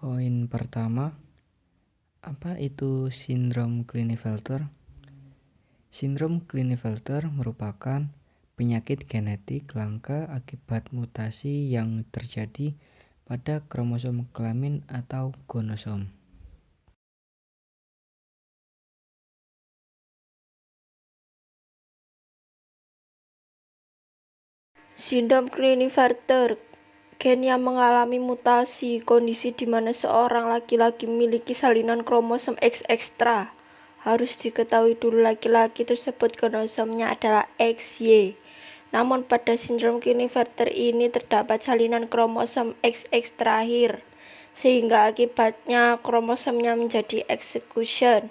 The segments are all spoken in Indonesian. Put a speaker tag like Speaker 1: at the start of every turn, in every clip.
Speaker 1: Poin pertama, apa itu sindrom Klinefelter? Sindrom Klinefelter merupakan penyakit genetik langka akibat mutasi yang terjadi pada kromosom kelamin atau gonosom.
Speaker 2: Sindrom Klinefelter, gen yang mengalami mutasi, kondisi di mana seorang laki-laki memiliki salinan kromosom X ekstra. Harus diketahui dulu laki-laki tersebut kromosomnya adalah XY. Namun pada sindrom Klinefelter ini terdapat salinan kromosom XX terakhir, sehingga akibatnya kromosomnya menjadi execution.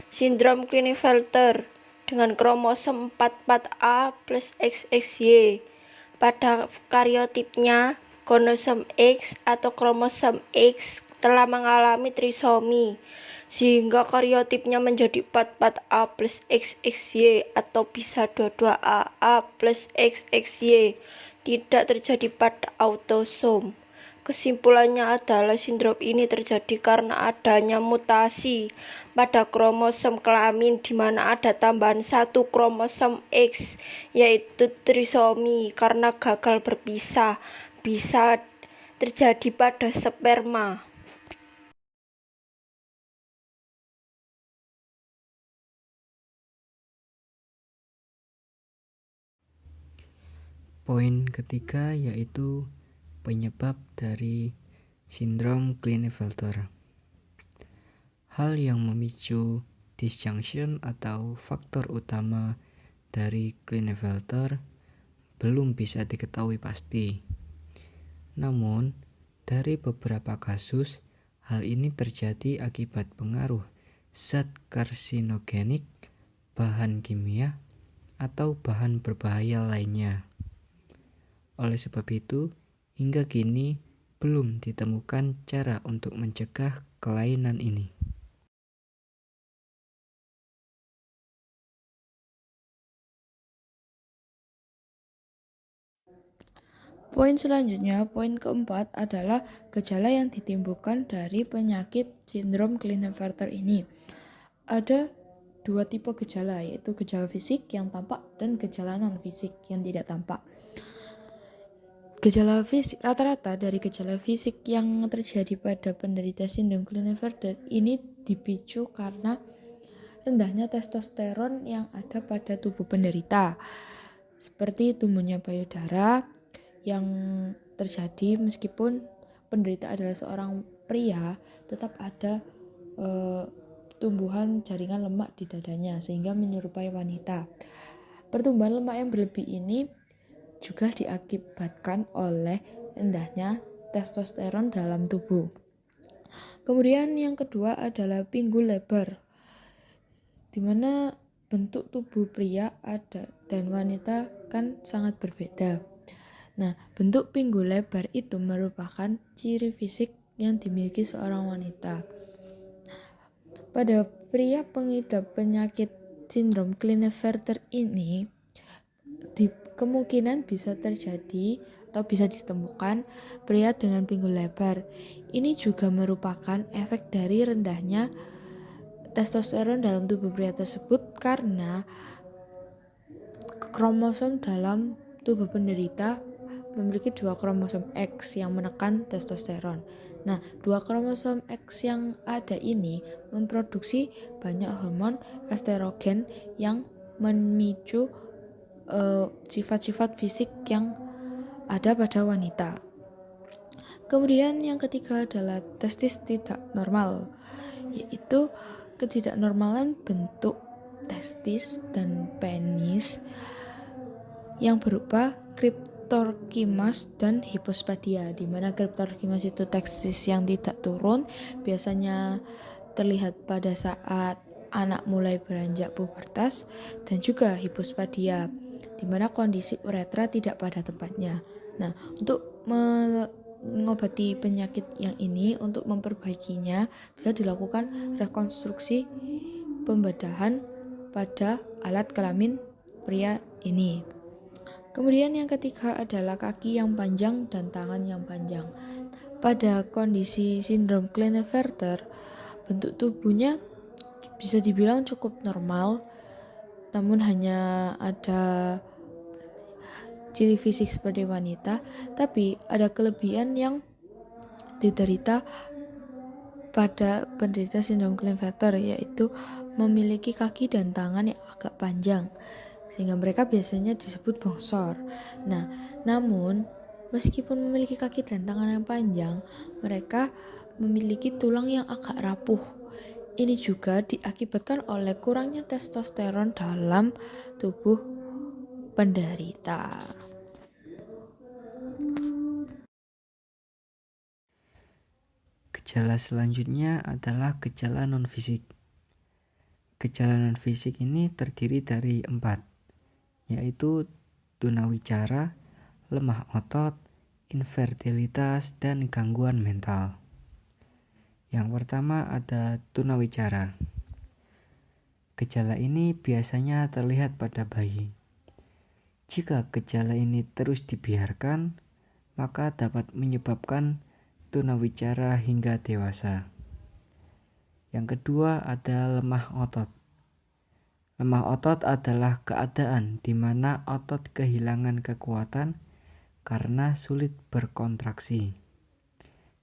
Speaker 2: Sindrom Klinefelter dengan kromosom 44A plus XXY. Pada karyotipnya, gonosom X atau kromosom X telah mengalami trisomi, sehingga karyotipnya menjadi 44A plus XXY atau bisa 22AA plus XXY, tidak terjadi pada autosom. Kesimpulannya adalah sindrom ini terjadi karena adanya mutasi pada kromosom kelamin di mana ada tambahan satu kromosom X, yaitu trisomi karena gagal berpisah, bisa terjadi pada sperma.
Speaker 1: Poin ketiga yaitu penyebab dari sindrom Klinefelter. Hal yang memicu disjunction atau faktor utama dari Klinefelter belum bisa diketahui pasti. Namun, dari beberapa kasus, hal ini terjadi akibat pengaruh zat karsinogenik, bahan kimia, atau bahan berbahaya lainnya. Oleh sebab itu, hingga kini belum ditemukan cara untuk mencegah kelainan ini.
Speaker 3: Poin selanjutnya, poin keempat adalah gejala yang ditimbulkan dari penyakit sindrom Klinefelter ini. Ada dua tipe gejala, yaitu gejala fisik yang tampak dan gejala non-fisik yang tidak tampak. Gejala fisik, rata-rata dari gejala fisik yang terjadi pada penderita sindrom Klinefelter ini dipicu karena rendahnya testosteron yang ada pada tubuh penderita, seperti tumbuhnya payudara yang terjadi meskipun penderita adalah seorang pria, tetap ada tumbuhan jaringan lemak di dadanya sehingga menyerupai wanita. Pertumbuhan lemak yang berlebih ini juga diakibatkan oleh rendahnya testosteron dalam tubuh. Kemudian yang kedua adalah pinggul lebar, di mana bentuk tubuh pria ada dan wanita kan sangat berbeda. Nah, bentuk pinggul lebar itu merupakan ciri fisik yang dimiliki seorang wanita. Pada pria pengidap penyakit sindrom Klinefelter ini, kemungkinan bisa terjadi atau bisa ditemukan pria dengan pinggul lebar. Ini juga merupakan efek dari rendahnya testosteron dalam tubuh pria tersebut karena kromosom dalam tubuh penderita memiliki dua kromosom X yang menekan testosteron. Nah, dua kromosom X yang ada ini memproduksi banyak hormon estrogen yang memicu sifat-sifat fisik yang ada pada wanita. Kemudian yang ketiga adalah testis tidak normal, yaitu ketidaknormalan bentuk testis dan penis yang berupa kriptorkimas dan hipospadia, di mana kriptorkimas itu testis yang tidak turun, biasanya terlihat pada saat anak mulai beranjak pubertas, dan juga hipospadia, di mana kondisi uretra tidak pada tempatnya. Nah, untuk mengobati penyakit yang ini, untuk memperbaikinya bisa dilakukan rekonstruksi pembedahan pada alat kelamin pria ini. Kemudian yang ketiga adalah kaki yang panjang dan tangan yang panjang. Pada kondisi sindrom Klinefelter, bentuk tubuhnya bisa dibilang cukup normal, namun hanya ada ciri fisik seperti wanita, tapi ada kelebihan yang diderita pada penderita sindrom Klinefelter, yaitu memiliki kaki dan tangan yang agak panjang, sehingga mereka biasanya disebut bongsor. Nah, namun meskipun memiliki kaki dan tangan yang panjang, mereka memiliki tulang yang agak rapuh. Ini juga diakibatkan oleh kurangnya testosteron dalam tubuh penderita.
Speaker 1: Gejala selanjutnya adalah gejala non-fisik. Gejala non-fisik ini terdiri dari 4, yaitu tunawicara, lemah otot, infertilitas, dan gangguan mental. Yang pertama ada tunawicara. Gejala ini biasanya terlihat pada bayi. Jika gejala ini terus dibiarkan, maka dapat menyebabkan tunawicara hingga dewasa. Yang kedua ada lemah otot. Lemah otot adalah keadaan di mana otot kehilangan kekuatan karena sulit berkontraksi.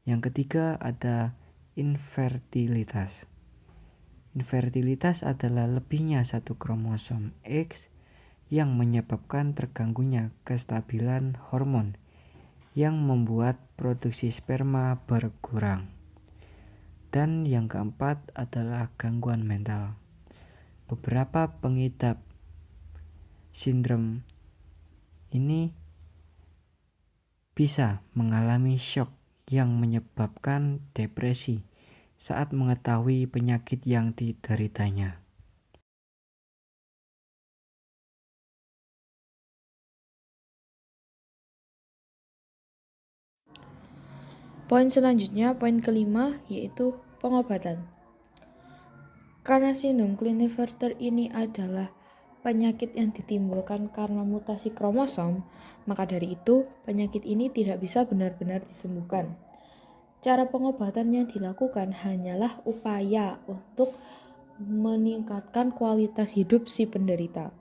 Speaker 1: Yang ketiga ada infertilitas. Infertilitas adalah lebihnya satu kromosom X yang menyebabkan terganggunya kestabilan hormon yang membuat produksi sperma berkurang. Dan yang keempat adalah gangguan mental. Beberapa pengidap sindrom ini bisa mengalami shock yang menyebabkan depresi saat mengetahui penyakit yang dideritanya.
Speaker 3: Poin selanjutnya, poin kelima, yaitu pengobatan. Karena sindrom Klinefelter ini adalah penyakit yang ditimbulkan karena mutasi kromosom, maka dari itu penyakit ini tidak bisa benar-benar disembuhkan. Cara pengobatan yang dilakukan hanyalah upaya untuk meningkatkan kualitas hidup si penderita.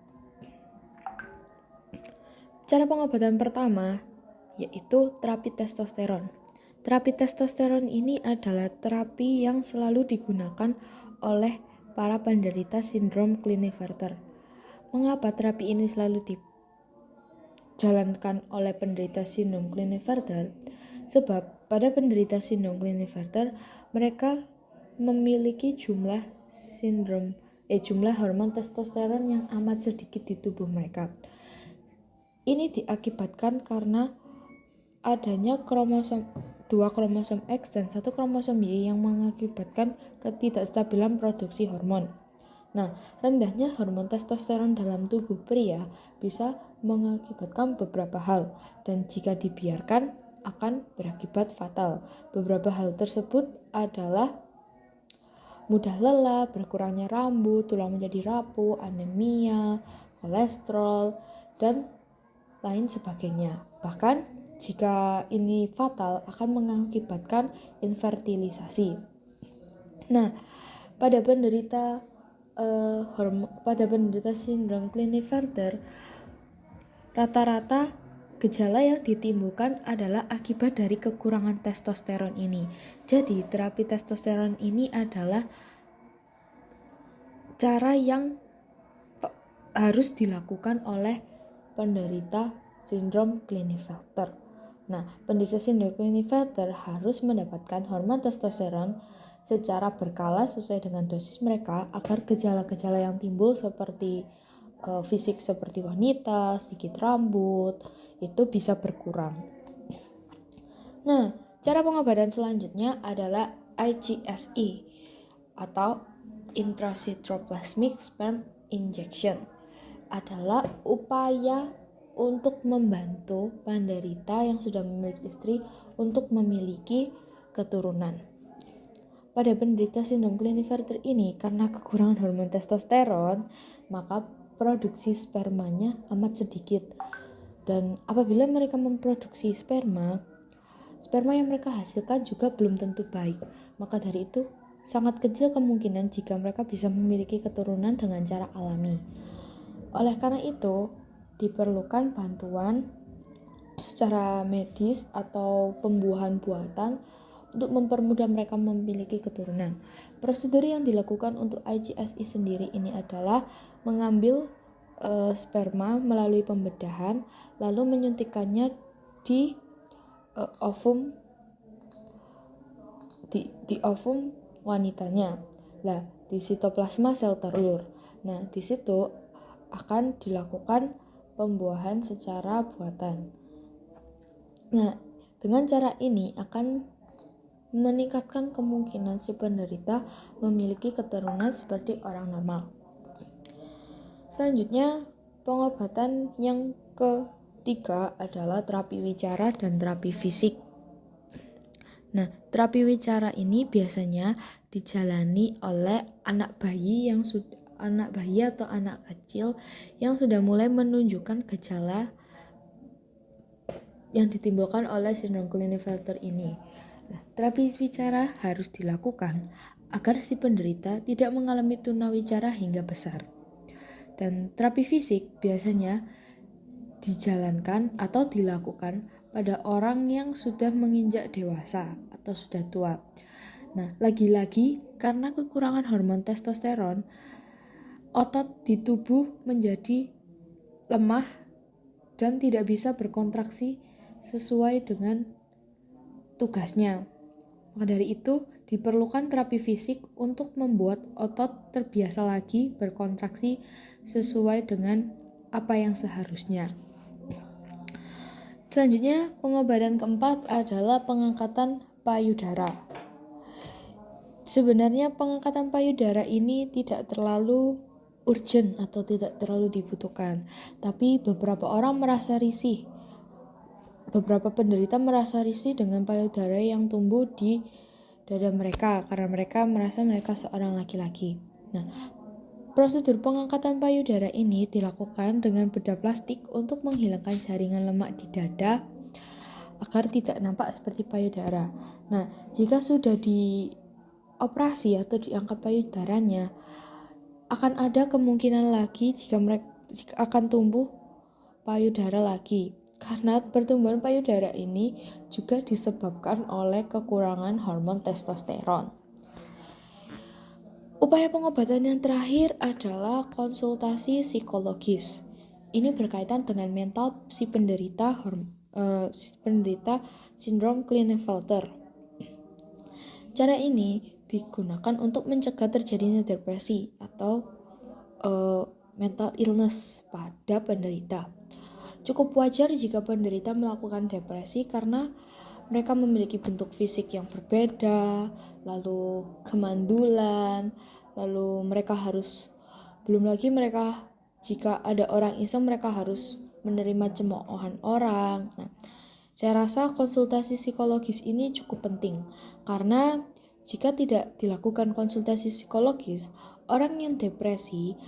Speaker 3: Cara pengobatan pertama yaitu terapi testosteron. Terapi testosteron ini adalah terapi yang selalu digunakan oleh para penderita sindrom Klinefelter. Mengapa terapi ini selalu dijalankan oleh penderita sindrom Klinefelter? Sebab pada penderita sindrom Klinefelter mereka memiliki jumlah hormon testosteron yang amat sedikit di tubuh mereka. Ini diakibatkan karena adanya dua kromosom X dan satu kromosom Y yang mengakibatkan ketidakstabilan produksi hormon. Nah, rendahnya hormon testosteron dalam tubuh pria bisa mengakibatkan beberapa hal, dan jika dibiarkan akan berakibat fatal. Beberapa hal tersebut adalah mudah lelah, berkurangnya rambut, tulang menjadi rapuh, anemia, kolesterol, dan lain sebagainya. Bahkan jika ini fatal akan mengakibatkan infertilisasi. Nah, pada penderita sindrom Klinefelter, rata-rata gejala yang ditimbulkan adalah akibat dari kekurangan testosteron ini. Jadi, terapi testosteron ini adalah cara yang harus dilakukan oleh penderita sindrom Klinefelter. Nah, penderita sindrom Klinefelter harus mendapatkan hormon testosteron secara berkala sesuai dengan dosis mereka agar gejala-gejala yang timbul seperti fisik seperti wanita, sedikit rambut, itu bisa berkurang. Nah, cara pengobatan selanjutnya adalah IGSI atau intracytoplasmic sperm injection. Adalah upaya untuk membantu penderita yang sudah memiliki istri untuk memiliki keturunan. Pada penderita sindrom Klinefelter ini, karena kekurangan hormon testosteron, maka produksi spermanya amat sedikit. Dan apabila mereka memproduksi sperma Sperma yang mereka hasilkan juga belum tentu baik. Maka dari itu, sangat kecil kemungkinan jika mereka bisa memiliki keturunan dengan cara alami. Oleh karena itu, diperlukan bantuan secara medis atau pembuahan buatan untuk mempermudah mereka memiliki keturunan. Prosedur yang dilakukan untuk IGSI sendiri ini adalah mengambil sperma melalui pembedahan, lalu menyuntikkannya di ovum di ovum wanitanya. Nah, di sitoplasma sel telur. Nah, di situ akan dilakukan pembuahan secara buatan. Nah, dengan cara ini akan meningkatkan kemungkinan si penderita memiliki keturunan seperti orang normal. Selanjutnya, pengobatan yang ketiga adalah terapi wicara dan terapi fisik. Nah, terapi wicara ini biasanya dijalani oleh anak bayi atau anak kecil yang sudah mulai menunjukkan gejala yang ditimbulkan oleh sindrom Klinefelter ini. Nah, terapi wicara harus dilakukan agar si penderita tidak mengalami tunawicara hingga besar. Dan terapi fisik biasanya dijalankan atau dilakukan pada orang yang sudah menginjak dewasa atau sudah tua. Nah, lagi-lagi karena kekurangan hormon testosteron, otot di tubuh menjadi lemah dan tidak bisa berkontraksi sesuai dengan tugasnya. Maka dari itu, diperlukan terapi fisik untuk membuat otot terbiasa lagi berkontraksi sesuai dengan apa yang seharusnya. Selanjutnya, pengobatan keempat adalah pengangkatan payudara. Sebenarnya pengangkatan payudara ini tidak terlalu urgent atau tidak terlalu dibutuhkan, tapi beberapa orang merasa risih. Beberapa penderita merasa risih dengan payudara yang tumbuh di dada mereka karena mereka merasa mereka seorang laki-laki. Nah, prosedur pengangkatan payudara ini dilakukan dengan bedah plastik untuk menghilangkan jaringan lemak di dada agar tidak nampak seperti payudara. Nah, jika sudah dioperasi atau diangkat payudaranya, akan ada kemungkinan lagi jika akan tumbuh payudara lagi. Karena pertumbuhan payudara ini juga disebabkan oleh kekurangan hormon testosteron. Upaya pengobatan yang terakhir adalah konsultasi psikologis. Ini berkaitan dengan mental si penderita sindrom Klinefelter. Cara ini digunakan untuk mencegah terjadinya depresi atau mental illness pada penderita. Cukup wajar jika penderita melakukan depresi karena mereka memiliki bentuk fisik yang berbeda, lalu kemandulan, lalu jika ada orang iseng mereka harus menerima cemoohan orang. Nah, saya rasa konsultasi psikologis ini cukup penting karena jika tidak dilakukan konsultasi psikologis, orang yang depresi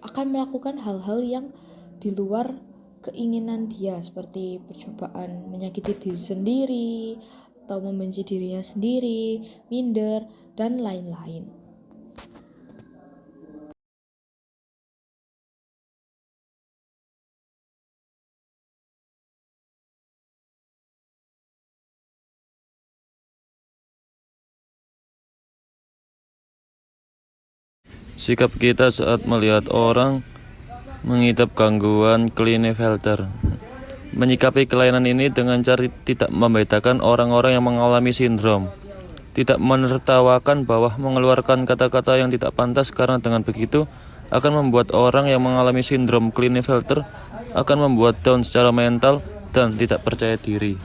Speaker 3: akan melakukan hal-hal yang di luar keinginan dia, seperti percobaan menyakiti diri sendiri atau membenci dirinya sendiri, minder, dan lain-lain.
Speaker 4: Sikap kita saat melihat orang mengidap gangguan Klinefelter. Menyikapi kelainan ini dengan cara tidak membedakan orang-orang yang mengalami sindrom. Tidak menertawakan bahwa mengeluarkan kata-kata yang tidak pantas karena dengan begitu akan membuat orang yang mengalami sindrom Klinefelter akan membuat down secara mental dan tidak percaya diri.